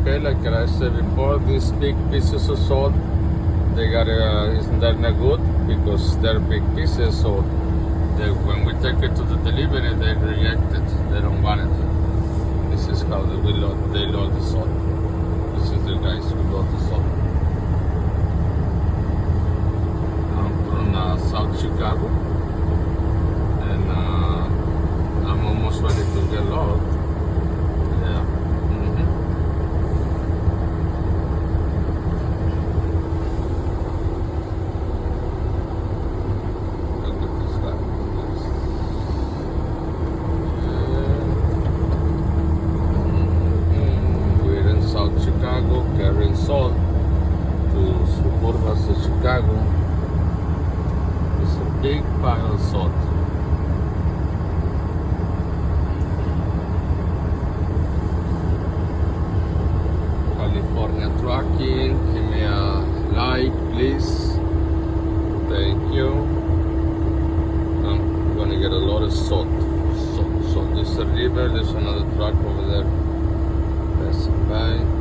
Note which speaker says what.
Speaker 1: Okay, like I said before, these big pieces of salt, they're not good because they're big pieces. So when we take it to the delivery, they reject it. They don't want it. This is how they load the salt. This is the guys who load the salt. I'm from South Chicago, and I'm almost ready to get loaded. Yeah. Look at this guy. We're in South Chicago carrying salt to suburbs of Chicago. It's a big pile of salt. California Trucking, give me a like, please. Thank you. I'm gonna get a lot of salt. So this is a river. There's another truck over there passing by.